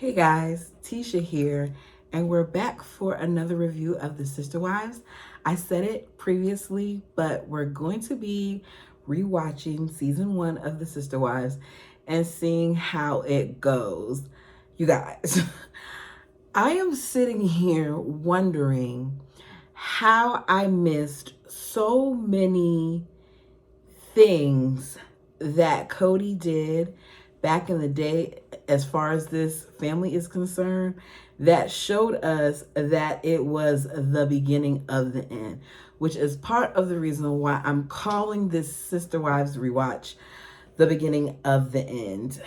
Hey guys, Tisha here, and we're back for another review of The Sister Wives. I said it previously, but we're going to be rewatching season 1 of The Sister Wives and seeing how it goes. You guys, I am sitting here wondering how I missed so many things that Cody did back in the day as far as this family is concerned that showed us that it was the beginning of the end, which is part of the reason why I'm calling this Sister Wives rewatch the beginning of the end.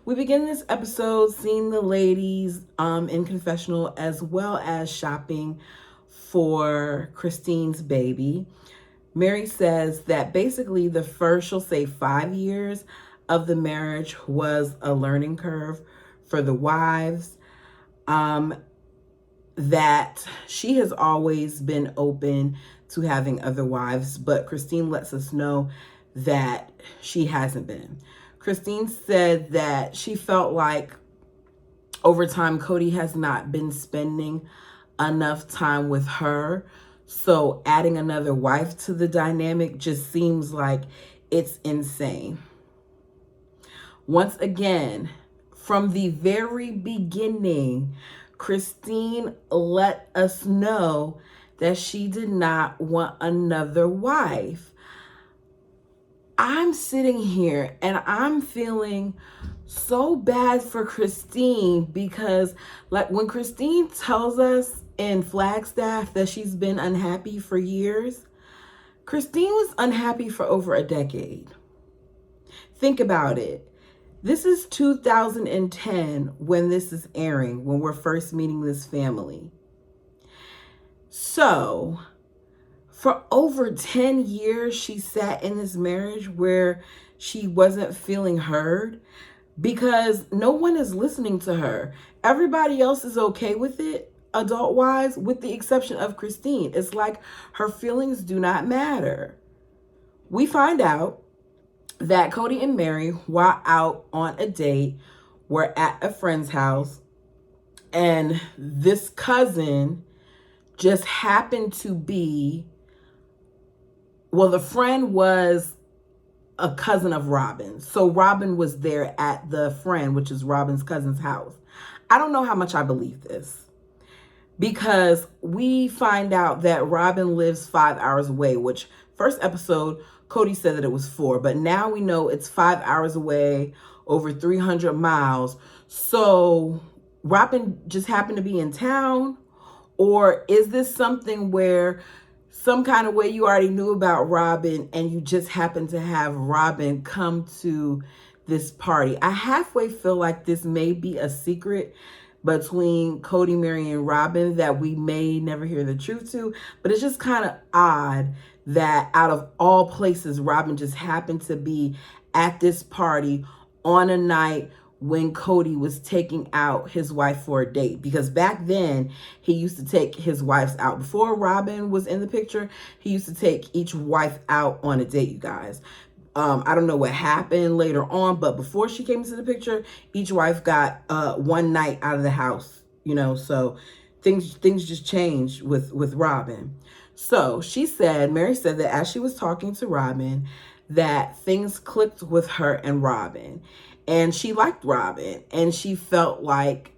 We begin this episode seeing the ladies in confessional as well as shopping for Christine's baby. Mary says that basically the first, she'll say 5 years of the marriage was a learning curve for the wives. That she has always been open to having other wives, but Christine lets us know that she hasn't been. Christine said that she felt like over time Cody has not been spending enough time with her. So adding another wife to the dynamic just seems like it's insane. Once again, from the very beginning, Christine let us know that she did not want another wife. I'm sitting here and I'm feeling so bad for Christine because, like, when Christine tells us in Flagstaff that she's been unhappy for years, Christine was unhappy for over a decade. Think about it. This is 2010 when this is airing, when we're first meeting this family. So, for over 10 years, she sat in this marriage where she wasn't feeling heard because no one is listening to her. Everybody else is okay with it, adult-wise, with the exception of Christine. It's like her feelings do not matter. We find out that Cody and Mary, while out on a date, were at a friend's house, and this cousin just happened to be, well, the friend was a cousin of Robin. So Robin was there at the friend, which is Robin's cousin's house. I don't know how much I believe this because we find out that Robin lives 5 hours away, which first episode, Cody said that it was 4, but now we know it's 5 hours away, over 300 miles. So Robin just happened to be in town, or is this something where some kind of way you already knew about Robin and you just happened to have Robin come to this party? I halfway feel like this may be a secret between Cody, Mary, and Robin that we may never hear the truth to, but it's just kind of odd that out of all places, Robin just happened to be at this party on a night when Cody was taking out his wife for a date. Because back then, he used to take his wives out. Before Robin was in the picture, he used to take each wife out on a date, you guys. I don't know what happened later on, but before she came into the picture, each wife got one night out of the house, so things just changed with Robin. So Mary said that as she was talking to Robin, that things clicked with her and Robin. And she liked Robin. And she felt like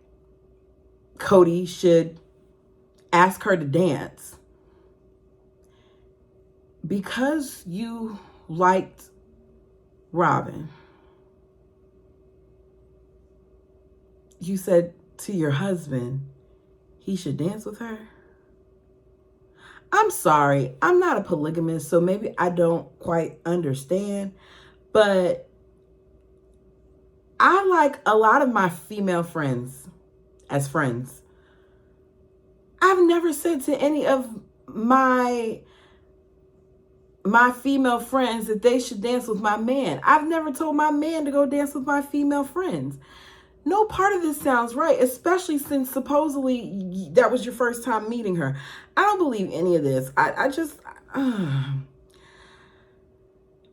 Cody should ask her to dance. Because you liked Robin, you said to your husband he should dance with her? I'm sorry, I'm not a polygamist, so maybe I don't quite understand, but I like a lot of my female friends as friends. I've never said to any of my female friends that they should dance with my man. I've never told my man to go dance with my female friends. No part of this sounds right, especially since supposedly that was your first time meeting her. I don't believe any of this.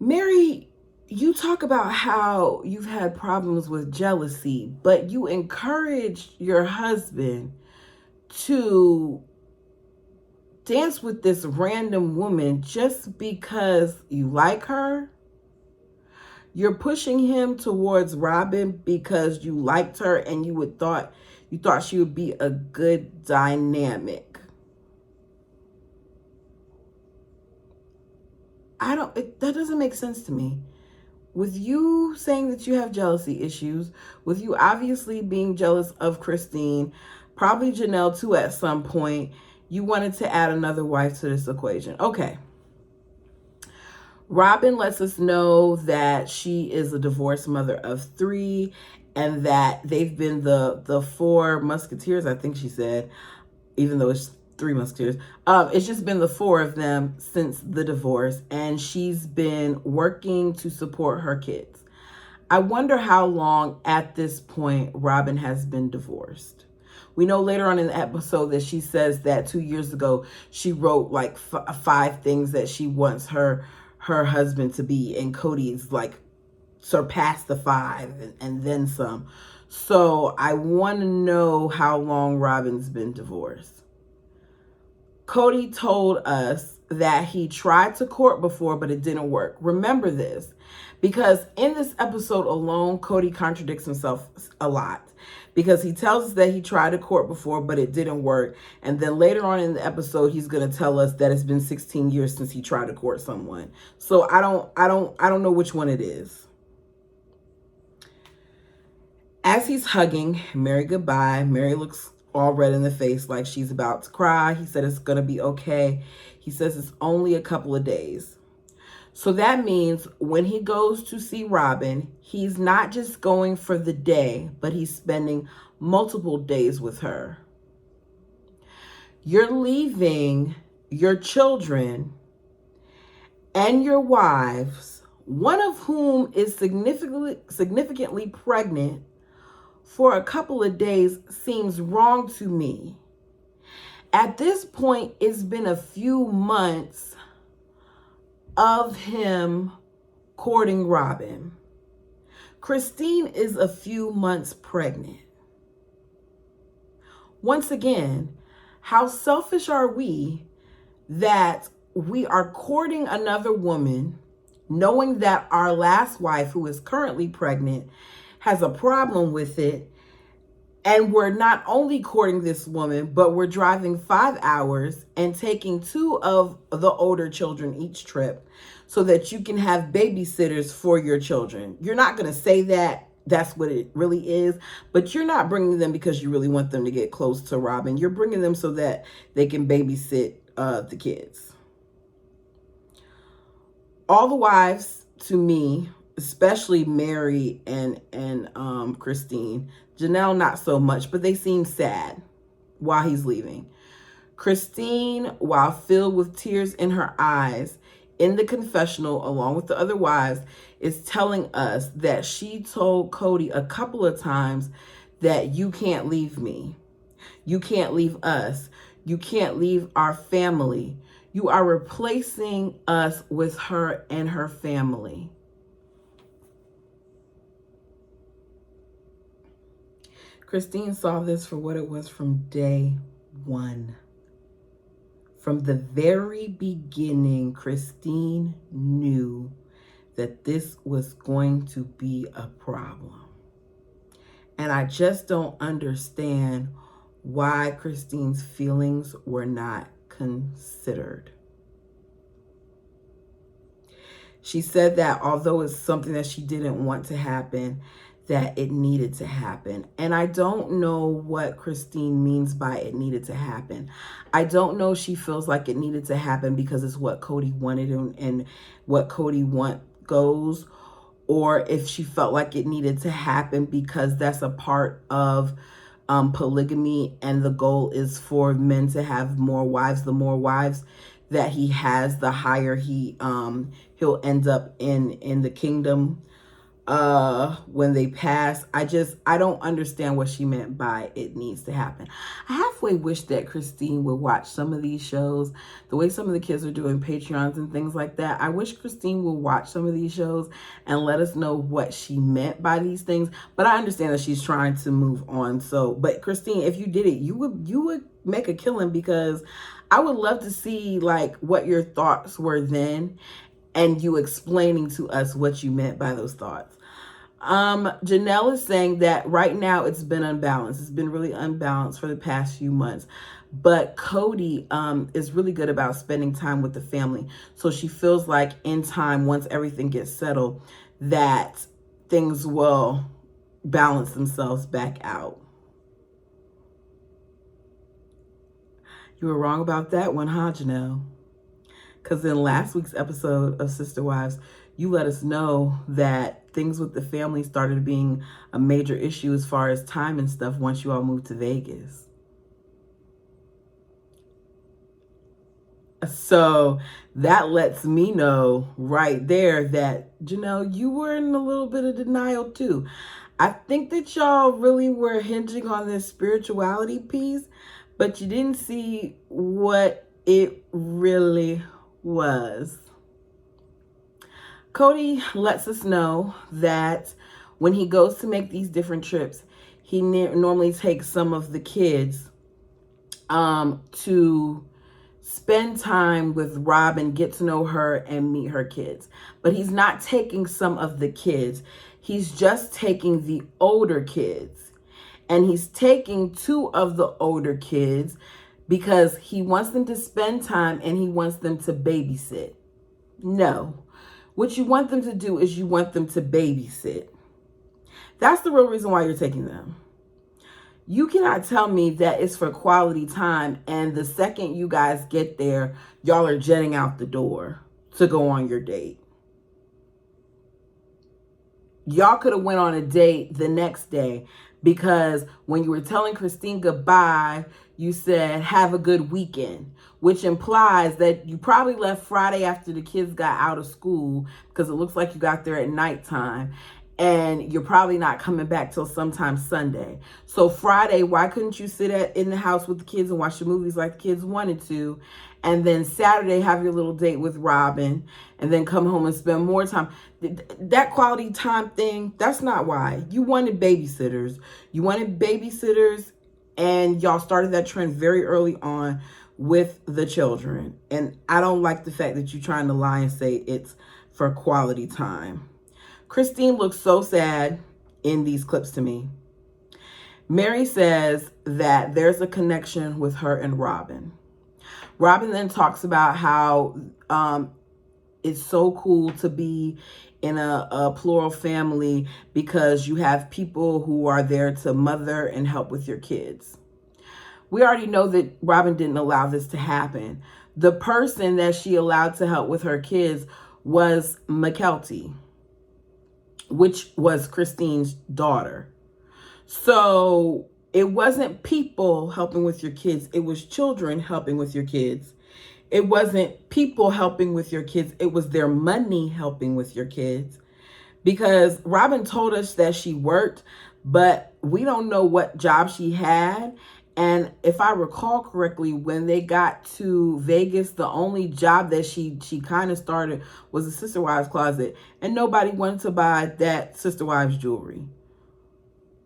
Mary You talk about how you've had problems with jealousy, but you encouraged your husband to dance with this random woman just because you like her. You're pushing him towards Robin because you liked her and you thought she would be a good dynamic. That doesn't make sense to me. With you saying that you have jealousy issues, with you obviously being jealous of Christine, probably Janelle too at some point, you wanted to add another wife to this equation. Okay. Robin lets us know that she is a divorced mother of 3 and that they've been the 4 musketeers, I think she said, even though it's 3 musketeers. It's just been the 4 of them since the divorce, and she's been working to support her kids. I wonder how long at this point Robin has been divorced. We know later on in the episode that she says that 2 years ago she wrote like 5 things that she wants her husband to be, and Cody's like surpassed the 5 and then some. So I want to know how long Robin's been divorced. Cody told us that he tried to court before, but it didn't work. Remember this, because in this episode alone, Cody contradicts himself a lot. Because he tells us that he tried to court before, but it didn't work. And then later on in the episode, he's going to tell us that it's been 16 years since he tried to court someone. So I don't know which one it is. As he's hugging Mary goodbye, Mary looks all red in the face like she's about to cry. He said it's going to be okay. He says it's only a couple of days. So that means when he goes to see Robin, he's not just going for the day, but he's spending multiple days with her. You're leaving your children and your wives, one of whom is significantly pregnant, for a couple of days seems wrong to me. At this point, it's been a few months of him courting Robin. Christine is a few months pregnant. Once again, how selfish are we that we are courting another woman, knowing that our last wife, who is currently pregnant, has a problem with it, and we're not only courting this woman, but we're driving 5 hours and taking 2 of the older children each trip so that you can have babysitters for your children. You're not going to say that that's what it really is, but you're not bringing them because you really want them to get close to Robin. You're bringing them so that they can babysit the kids. All the wives, to me, especially Mary and Christine, Janelle not so much, but they seem sad while he's leaving. Christine, while filled with tears in her eyes, in the confessional, along with the other wives, is telling us that she told Cody a couple of times that you can't leave me. You can't leave us. You can't leave our family. You are replacing us with her and her family. Christine saw this for what it was from day 1. From the very beginning, Christine knew that this was going to be a problem. And I just don't understand why Christine's feelings were not considered. She said that although it's something that she didn't want to happen, that it needed to happen. And I don't know what Christine means by it needed to happen. I don't know if she feels like it needed to happen because it's what Cody wanted and what Cody goes, or if she felt like it needed to happen because that's a part of polygamy, and the goal is for men to have more wives. The more wives that he has, the higher he'll end up in the kingdom. when they pass. I don't understand what she meant by it needs to happen. I halfway wish that Christine would watch some of these shows, the way some of the kids are doing Patreons and things like that. I wish Christine would watch some of these shows and let us know what she meant by these things. But I understand that she's trying to move on. So, but Christine, if you did it, you would make a killing, because I would love to see like what your thoughts were then and you explaining to us what you meant by those thoughts. Janelle is saying that right now it's been unbalanced. It's been really unbalanced for the past few months. But Cody is really good about spending time with the family. So she feels like in time, once everything gets settled, that things will balance themselves back out. You were wrong about that one, huh, Janelle? Because in last week's episode of Sister Wives, you let us know that things with the family started being a major issue as far as time and stuff once you all moved to Vegas. So that lets me know right there that, Janelle, you were in a little bit of denial too. I think that y'all really were hinging on this spirituality piece, but you didn't see what it really was. Cody lets us know that when he goes to make these different trips, he normally takes some of the kids to spend time with Robin, get to know her, and meet her kids. But he's not taking some of the kids. He's just taking the older kids. And he's taking 2 of the older kids because he wants them to spend time and he wants them to babysit. No. What you want them to do is you want them to babysit. That's the real reason why you're taking them. You cannot tell me that it's for quality time and the second you guys get there, y'all are jetting out the door to go on your date. Y'all could have went on a date the next day, because when you were telling Christine goodbye, you said, have a good weekend, which implies that you probably left Friday after the kids got out of school, because it looks like you got there at nighttime, and you're probably not coming back till sometime Sunday. So Friday, why couldn't you sit in the house with the kids and watch the movies like the kids wanted to? And then Saturday, have your little date with Robin, and then come home and spend more time. That quality time thing, that's not why. You wanted babysitters. You wanted babysitters, and y'all started that trend very early on with the children. And I don't like the fact that you're trying to lie and say it's for quality time. Christine looks so sad in these clips to me. Mary says that there's a connection with her and Robin. Robin then talks about how it's so cool to be in a plural family because you have people who are there to mother and help with your kids. We already know that Robin didn't allow this to happen. The person that she allowed to help with her kids was McKelty, which was Christine's daughter. So it wasn't people helping with your kids. It was children helping with your kids. It wasn't people helping with your kids. It was their money helping with your kids. Because Robin told us that she worked, but we don't know what job she had. And if I recall correctly, when they got to Vegas, the only job that she kind of started was a Sister Wives closet. And nobody wanted to buy that Sister Wives jewelry.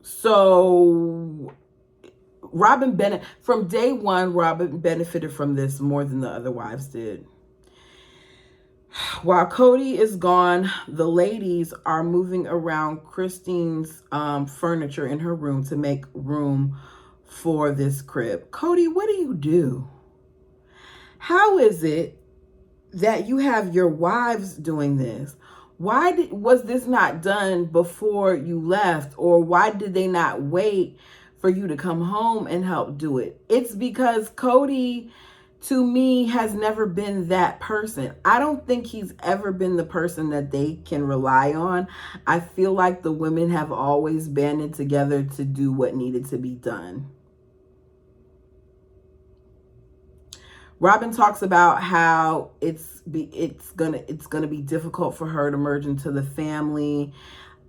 So from day one, Robin benefited from this more than the other wives did. While Cody is gone, the ladies are moving around Christine's furniture in her room to make room for this crib. Cody, what do you do? How is it that you have your wives doing this? Why was this not done before you left? Or why did they not wait for you to come home and help do it? It's because Cody, to me, has never been that person. I don't think he's ever been the person that they can rely on. I feel like the women have always banded together to do what needed to be done. Robin talks about how it's gonna be difficult for her to merge into the family.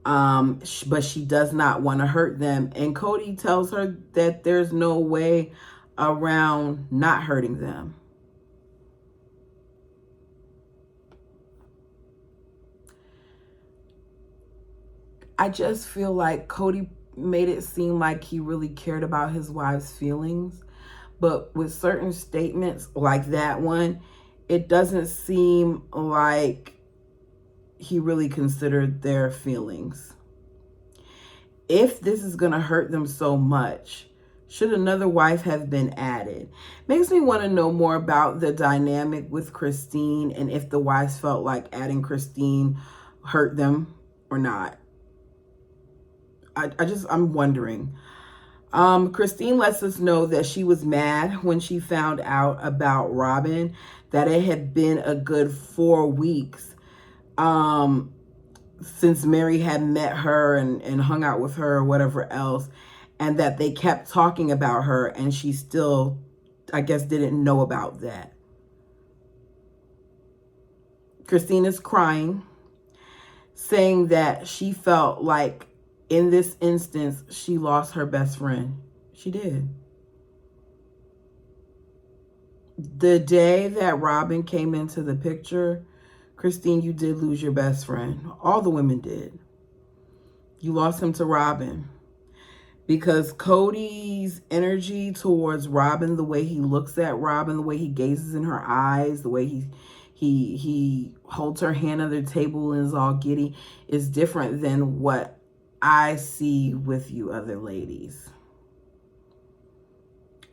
But she does not want to hurt them. And Cody tells her that there's no way around not hurting them. I just feel like Cody made it seem like he really cared about his wife's feelings. But with certain statements like that one, it doesn't seem like he really considered their feelings. If this is going to hurt them so much, should another wife have been added? Makes me want to know more about the dynamic with Christine and if the wives felt like adding Christine hurt them or not. I'm wondering. Christine lets us know that she was mad when she found out about Robin, that it had been a good 4 weeks since Mary had met her and hung out with her or whatever else, and that they kept talking about her, and she still, I guess, didn't know about that. Christine is crying, saying that she felt like in this instance, she lost her best friend. She did. The day that Robin came into the picture, Christine, you did lose your best friend. All the women did. You lost him to Robin. Because Cody's energy towards Robin, the way he looks at Robin, the way he gazes in her eyes, the way he holds her hand under the table and is all giddy, is different than what I see with you other ladies.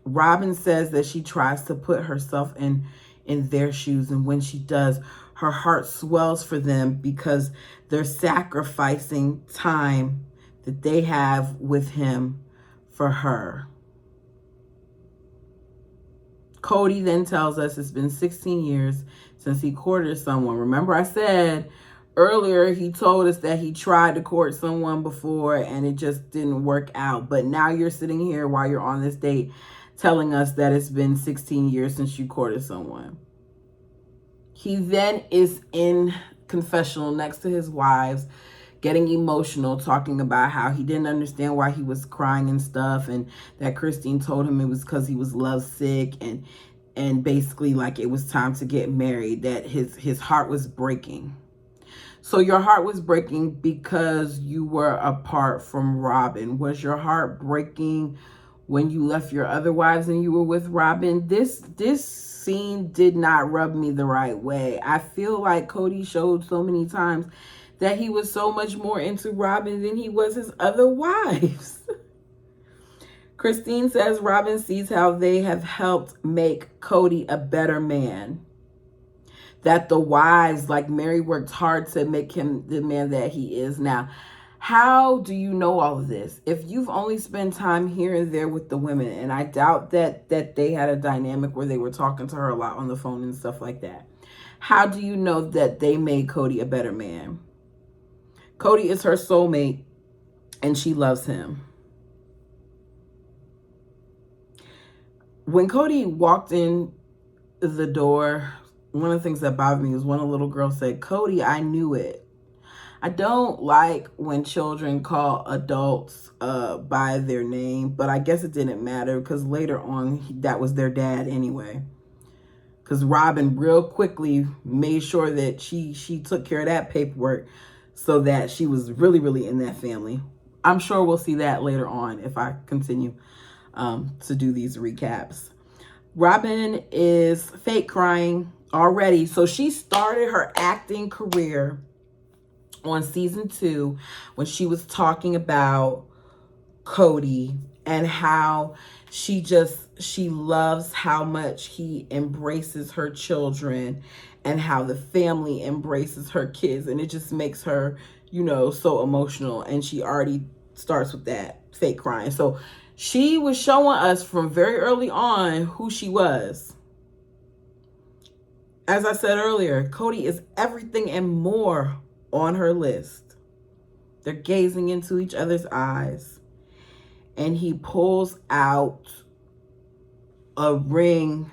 Robin says that she tries to put herself in their shoes, and when she does, her heart swells for them because they're sacrificing time that they have with him for her. Cody then tells us it's been 16 years since he courted someone. Remember I said earlier he told us that he tried to court someone before and it just didn't work out. But now you're sitting here while you're on this date telling us that it's been 16 years since you courted someone. He then is in confessional next to his wives, getting emotional, talking about how he didn't understand why he was crying and stuff, and that Christine told him it was because he was lovesick, and basically like it was time to get married, that his heart was breaking. So your heart was breaking because you were apart from Robin. Was your heart breaking when you left your other wives and you were with Robin? This scene did not rub me the right way. I feel like Cody showed so many times that he was so much more into Robin than he was his other wives. Christine says Robin sees how they have helped make Cody a better man. That the wives, like Mary, worked hard to make him the man that he is now. How do you know all of this? If you've only spent time here and there with the women, and I doubt that they had a dynamic where they were talking to her a lot on the phone and stuff like that. How do you know that they made Cody a better man? Cody is her soulmate, and she loves him. When Cody walked in the door, one of the things that bothered me was when a little girl said, "Cody, I knew it." I don't like when children call adults by their name, but I guess it didn't matter because later on, that was their dad anyway. Because Robin real quickly made sure that she took care of that paperwork so that she was really, really in that family. I'm sure we'll see that later on if I continue to do these recaps. Robin is fake crying already. So she started her acting career on season 2 when she was talking about Cody and how she loves how much he embraces her children and how the family embraces her kids, and it just makes her, so emotional. And she already starts with that fake crying. So she was showing us from very early on who she was. As I said earlier, Cody is everything and more on her list. They're gazing into each other's eyes, and he pulls out a ring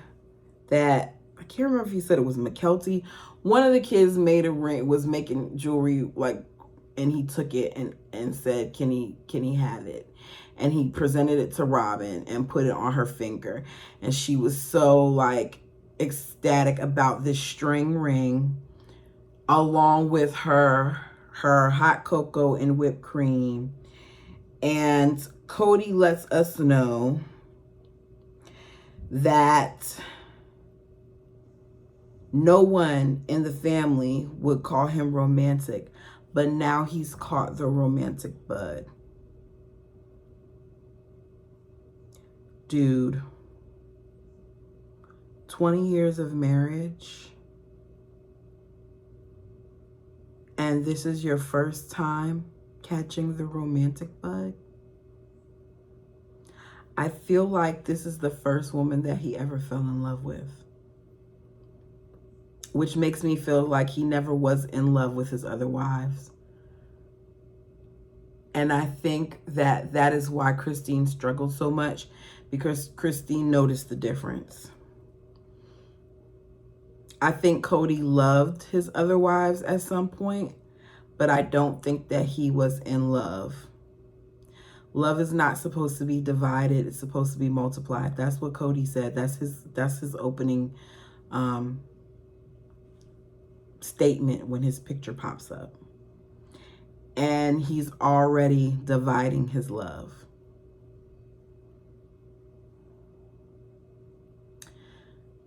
that, I can't remember if he said it was McKelty. One of the kids made a ring, was making jewelry like and he took it and said, can he have it? And he presented it to Robin and put it on her finger. And she was so like ecstatic about this string ring, along with her hot cocoa and whipped cream. And Cody lets us know that no one in the family would call him romantic, but now he's caught the romantic bud. Dude, 20 years of marriage, and this is your first time catching the romantic bug? I feel like this is the first woman that he ever fell in love with, which makes me feel like he never was in love with his other wives. And I think that that is why Christine struggled so much, because Christine noticed the difference. I think Cody loved his other wives at some point, but I don't think that he was in love. Love is not supposed to be divided. It's supposed to be multiplied. That's what Cody said. That's his opening statement when his picture pops up. And he's already dividing his love.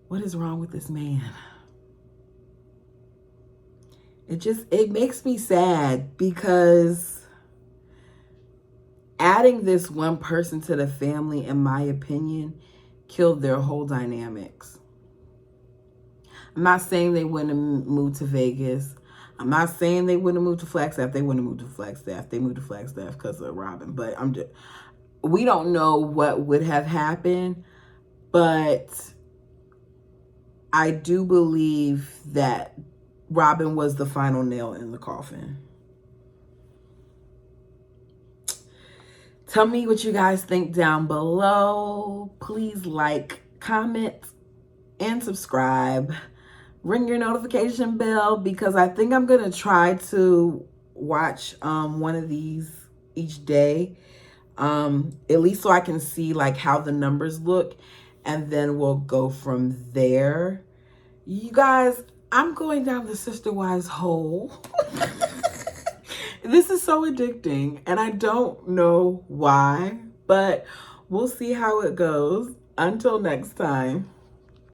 What is wrong with this man? It makes me sad, because adding this one person to the family, in my opinion, killed their whole dynamics. I'm not saying they wouldn't have moved to Vegas. I'm not saying they wouldn't have moved to Flagstaff. They wouldn't have moved to Flagstaff. They moved to Flagstaff because of Robin. But we don't know what would have happened. But I do believe that Robin was the final nail in the coffin. Tell me what you guys think down below. Please like, comment, and subscribe. Ring your notification bell, because I think I'm going to try to watch one of these each day. At least so I can see like how the numbers look, and then we'll go from there. You guys, I'm going down the Sister Wives hole. This is so addicting, and I don't know why, but we'll see how it goes. Until next time.